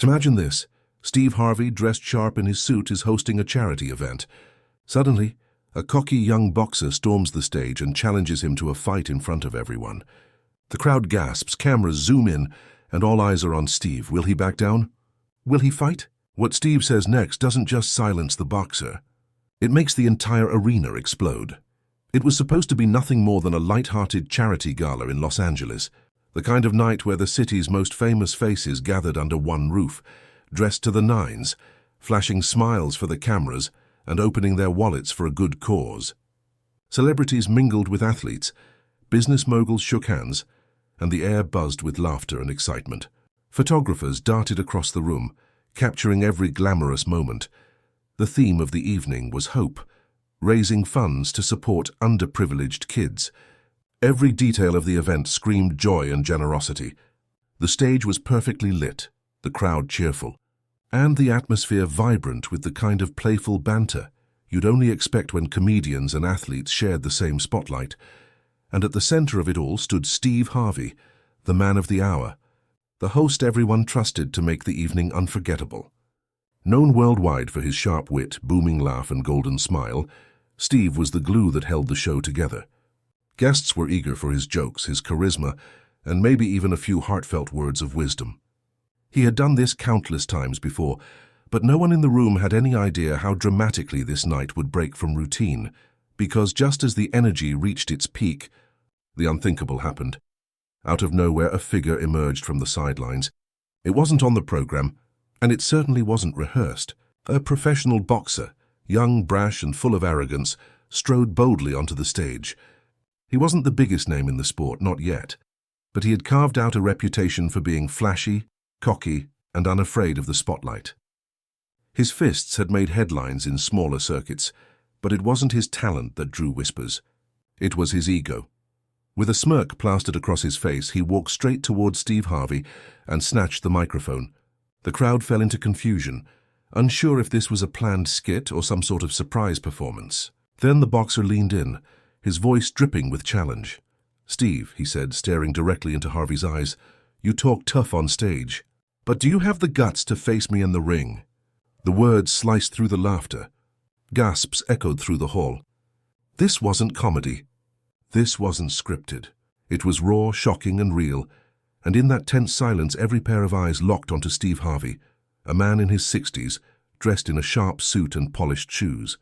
Imagine this. Steve Harvey, dressed sharp in his suit, is hosting a charity event. Suddenly, a cocky young boxer storms the stage and challenges him to a fight in front of everyone. The crowd gasps, cameras zoom in, and all eyes are on Steve. Will he back down? Will he fight? What Steve says next doesn't just silence the boxer. It makes the entire arena explode. It was supposed to be nothing more than a light-hearted charity gala in Los Angeles, the kind of night where the city's most famous faces gathered under one roof, dressed to the nines, flashing smiles for the cameras and opening their wallets for a good cause. Celebrities mingled with athletes, business moguls shook hands, and the air buzzed with laughter and excitement. Photographers darted across the room, capturing every glamorous moment. The theme of the evening was hope, raising funds to support underprivileged kids. Every detail of the event screamed joy and generosity. The stage was perfectly lit, the crowd cheerful, and the atmosphere vibrant with the kind of playful banter you'd only expect when comedians and athletes shared the same spotlight. And at the center of it all stood Steve Harvey, the man of the hour, the host everyone trusted to make the evening unforgettable. Known worldwide for his sharp wit, booming laugh, and golden smile, Steve was the glue that held the show together. Guests were eager for his jokes, his charisma, and maybe even a few heartfelt words of wisdom. He had done this countless times before, but no one in the room had any idea how dramatically this night would break from routine, because just as the energy reached its peak, the unthinkable happened. Out of nowhere, a figure emerged from the sidelines. It wasn't on the program, and it certainly wasn't rehearsed. A professional boxer, young, brash, and full of arrogance, strode boldly onto the stage. He wasn't the biggest name in the sport, not yet, but he had carved out a reputation for being flashy, cocky, and unafraid of the spotlight. His fists had made headlines in smaller circuits, but it wasn't his talent that drew whispers. It was his ego. With a smirk plastered across his face, he walked straight towards Steve Harvey and snatched the microphone. The crowd fell into confusion, unsure if this was a planned skit or some sort of surprise performance. Then the boxer leaned in, his voice dripping with challenge. "Steve," he said, staring directly into Harvey's eyes, "you talk tough on stage, but do you have the guts to face me in the ring?" The words sliced through the laughter. Gasps echoed through the hall. This wasn't comedy. This wasn't scripted. It was raw, shocking, and real, and in that tense silence every pair of eyes locked onto Steve Harvey, a man in his 60s, dressed in a sharp suit and polished shoes.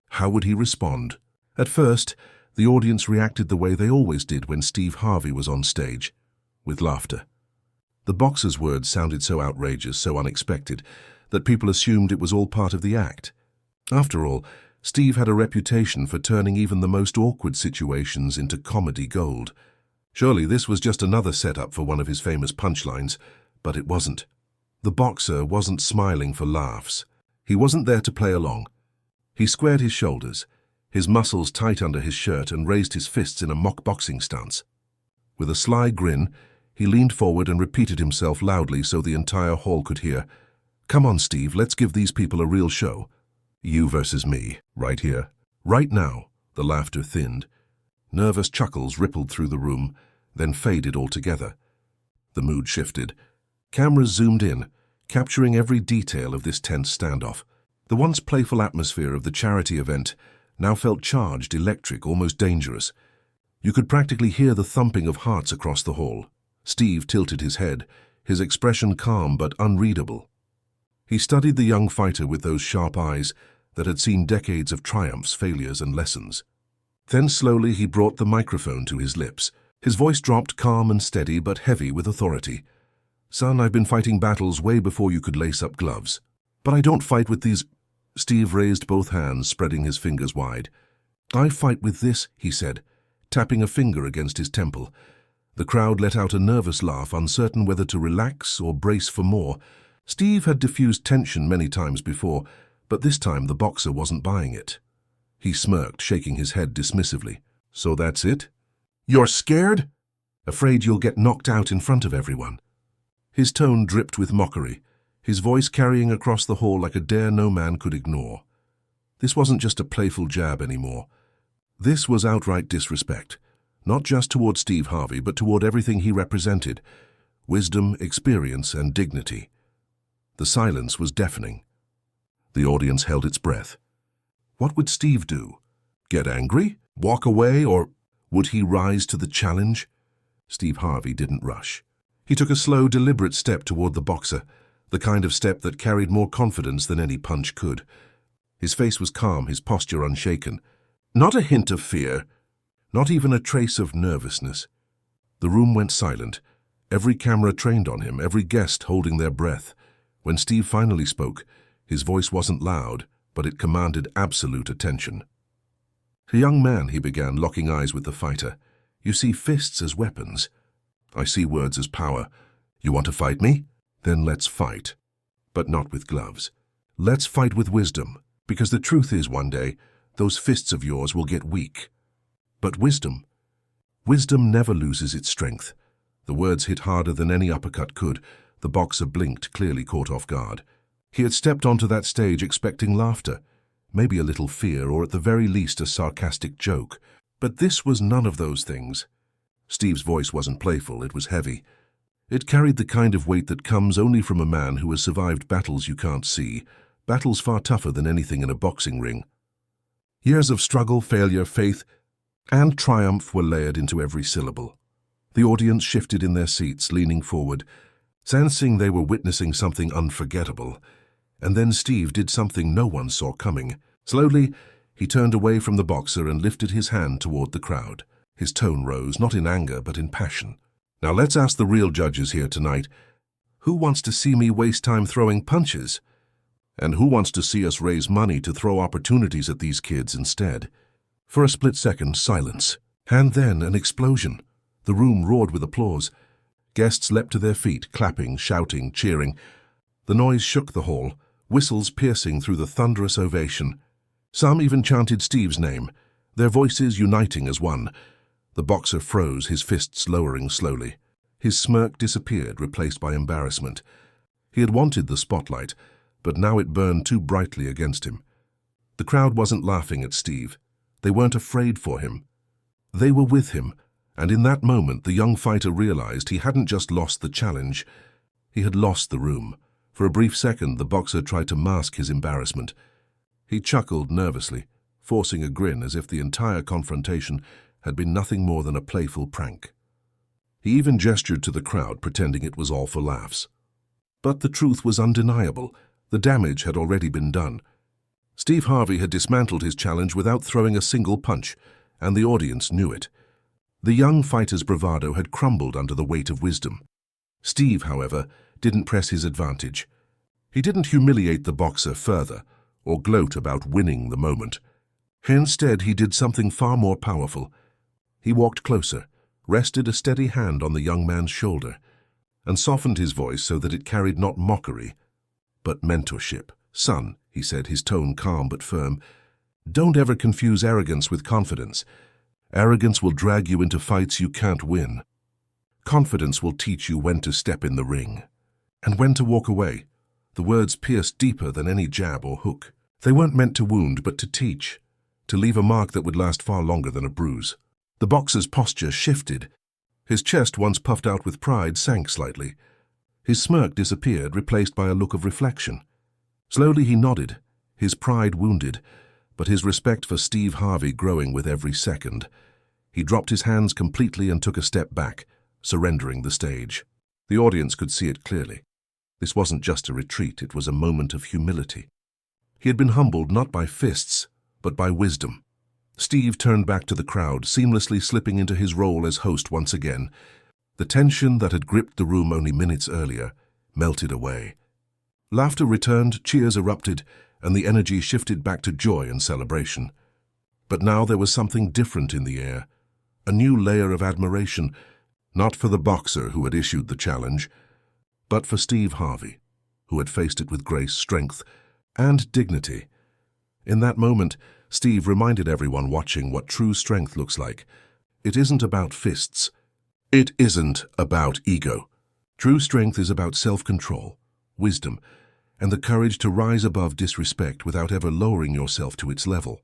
How would he respond? At first, the audience reacted the way they always did when Steve Harvey was on stage, with laughter. The boxer's words sounded so outrageous, so unexpected, that people assumed it was all part of the act. After all, Steve had a reputation for turning even the most awkward situations into comedy gold. Surely this was just another setup for one of his famous punchlines, but it wasn't. The boxer wasn't smiling for laughs. He wasn't there to play along. He squared his shoulders, his muscles tight under his shirt, and raised his fists in a mock boxing stance. With a sly grin, he leaned forward and repeated himself loudly so the entire hall could hear, "Come on, Steve, let's give these people a real show. You versus me, right here, right now." The laughter thinned. Nervous chuckles rippled through the room, then faded altogether. The mood shifted. Cameras zoomed in, capturing every detail of this tense standoff. The once playful atmosphere of the charity event now felt charged, electric, almost dangerous. You could practically hear the thumping of hearts across the hall. Steve tilted his head, his expression calm but unreadable. He studied the young fighter with those sharp eyes that had seen decades of triumphs, failures, and lessons. Then slowly he brought the microphone to his lips. His voice dropped, calm and steady, but heavy with authority. "Son, I've been fighting battles way before you could lace up gloves. But I don't fight with these—" Steve raised both hands, spreading his fingers wide. "I fight with this," he said, tapping a finger against his temple. The crowd let out a nervous laugh, uncertain whether to relax or brace for more. Steve had diffused tension many times before, but this time the boxer wasn't buying it. He smirked, shaking his head dismissively. "So that's it? You're scared? Afraid you'll get knocked out in front of everyone?" His tone dripped with mockery, his voice carrying across the hall like a dare no man could ignore. This wasn't just a playful jab anymore. This was outright disrespect, not just toward Steve Harvey, but toward everything he represented: wisdom, experience, and dignity. The silence was deafening. The audience held its breath. What would Steve do? Get angry? Walk away? Or would he rise to the challenge? Steve Harvey didn't rush. He took a slow, deliberate step toward the boxer, the kind of step that carried more confidence than any punch could. His face was calm, his posture unshaken. Not a hint of fear, not even a trace of nervousness. The room went silent, every camera trained on him, every guest holding their breath. When Steve finally spoke, his voice wasn't loud, but it commanded absolute attention. "A young man," he began, locking eyes with the fighter. "You see fists as weapons. I see words as power. You want to fight me? Then let's fight. But not with gloves. Let's fight with wisdom, because the truth is one day, those fists of yours will get weak. But wisdom never loses its strength." The words hit harder than any uppercut could. The boxer blinked, clearly caught off guard. He had stepped onto that stage expecting laughter, maybe a little fear, or at the very least a sarcastic joke. But this was none of those things. Steve's voice wasn't playful, it was heavy. It carried the kind of weight that comes only from a man who has survived battles you can't see, battles far tougher than anything in a boxing ring. Years of struggle, failure, faith, and triumph were layered into every syllable. The audience shifted in their seats, leaning forward, sensing they were witnessing something unforgettable. And then Steve did something no one saw coming. Slowly, he turned away from the boxer and lifted his hand toward the crowd. His tone rose, not in anger, but in passion. "Now let's ask the real judges here tonight. Who wants to see me waste time throwing punches? And who wants to see us raise money to throw opportunities at these kids instead?" For a split second, silence. And then an explosion. The room roared with applause. Guests leapt to their feet, clapping, shouting, cheering. The noise shook the hall, whistles piercing through the thunderous ovation. Some even chanted Steve's name, their voices uniting as one. The boxer froze, his fists lowering slowly. His smirk disappeared, replaced by embarrassment. He had wanted the spotlight, but now it burned too brightly against him. The crowd wasn't laughing at Steve. They weren't afraid for him. They were with him, and in that moment the young fighter realized he hadn't just lost the challenge, he had lost the room. For a brief second, the boxer tried to mask his embarrassment. He chuckled nervously, forcing a grin as if the entire confrontation had been nothing more than a playful prank. He even gestured to the crowd, pretending it was all for laughs. But the truth was undeniable. The damage had already been done. Steve Harvey had dismantled his challenge without throwing a single punch, and the audience knew it. The young fighter's bravado had crumbled under the weight of wisdom. Steve, however, didn't press his advantage. He didn't humiliate the boxer further, or gloat about winning the moment. Instead, he did something far more powerful. He walked closer, rested a steady hand on the young man's shoulder, and softened his voice so that it carried not mockery, but mentorship. "Son," he said, his tone calm but firm, "don't ever confuse arrogance with confidence. Arrogance will drag you into fights you can't win. Confidence will teach you when to step in the ring, and when to walk away." The words pierced deeper than any jab or hook. They weren't meant to wound, but to teach, to leave a mark that would last far longer than a bruise. The boxer's posture shifted. His chest, once puffed out with pride, sank slightly. His smirk disappeared, replaced by a look of reflection. Slowly he nodded, his pride wounded, but his respect for Steve Harvey growing with every second. He dropped his hands completely and took a step back, surrendering the stage. The audience could see it clearly. This wasn't just a retreat, it was a moment of humility. He had been humbled not by fists, but by wisdom. Steve turned back to the crowd, seamlessly slipping into his role as host once again. The tension that had gripped the room only minutes earlier melted away. Laughter returned, cheers erupted, and the energy shifted back to joy and celebration. But now there was something different in the air, a new layer of admiration, not for the boxer who had issued the challenge, but for Steve Harvey, who had faced it with grace, strength, and dignity. In that moment, Steve reminded everyone watching what true strength looks like. It isn't about fists. It isn't about ego. True strength is about self-control, wisdom, and the courage to rise above disrespect without ever lowering yourself to its level.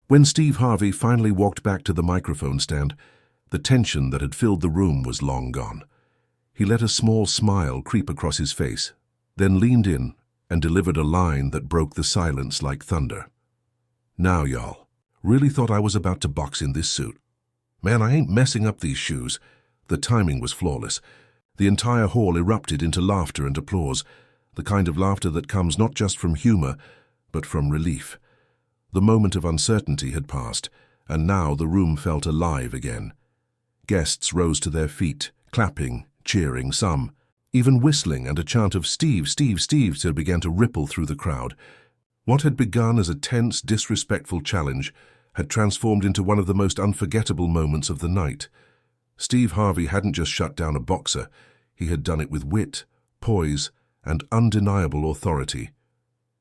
When Steve Harvey finally walked back to the microphone stand, the tension that had filled the room was long gone. He let a small smile creep across his face, then leaned in and delivered a line that broke the silence like thunder. "Now, y'all, really thought I was about to box in this suit? Man, I ain't messing up these shoes." The timing was flawless. The entire hall erupted into laughter and applause, the kind of laughter that comes not just from humor, but from relief. The moment of uncertainty had passed, and now the room felt alive again. Guests rose to their feet, clapping, cheering, some even whistling, and a chant of "Steve, Steve, Steve" began to ripple through the crowd. What had begun as a tense, disrespectful challenge had transformed into one of the most unforgettable moments of the night. Steve Harvey hadn't just shut down a boxer, he had done it with wit, poise, and undeniable authority.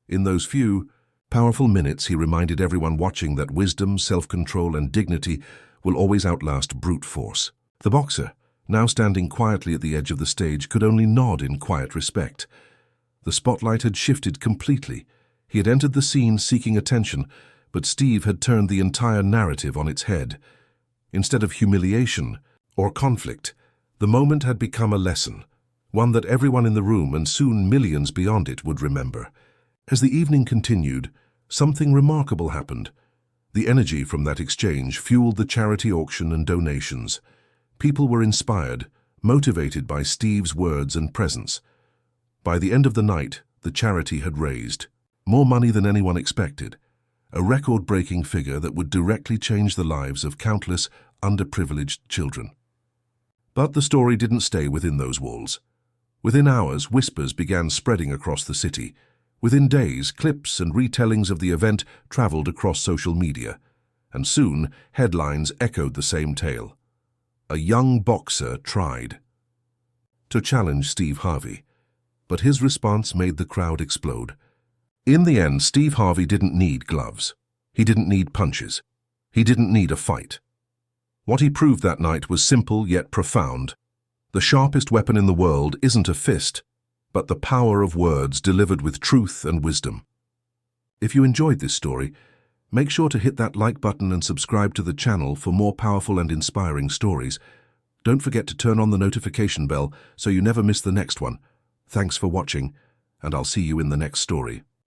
In those few, powerful minutes, he reminded everyone watching that wisdom, self-control, and dignity will always outlast brute force. The boxer, now standing quietly at the edge of the stage, could only nod in quiet respect. The spotlight had shifted completely. He had entered the scene seeking attention, but Steve had turned the entire narrative on its head. Instead of humiliation or conflict, the moment had become a lesson, one that everyone in the room and soon millions beyond it would remember. As the evening continued, something remarkable happened. The energy from that exchange fueled the charity auction and donations. People were inspired, motivated by Steve's words and presence. By the end of the night, the charity had raised more money than anyone expected, a record-breaking figure that would directly change the lives of countless underprivileged children. But the story didn't stay within those walls. Within hours, whispers began spreading across the city. Within days, clips and retellings of the event traveled across social media, and soon headlines echoed the same tale. A young boxer tried to challenge Steve Harvey, but his response made the crowd explode. In the end, Steve Harvey didn't need gloves. He didn't need punches. He didn't need a fight. What he proved that night was simple yet profound. The sharpest weapon in the world isn't a fist, but the power of words delivered with truth and wisdom. If you enjoyed this story, make sure to hit that like button and subscribe to the channel for more powerful and inspiring stories. Don't forget to turn on the notification bell so you never miss the next one. Thanks for watching, and I'll see you in the next story.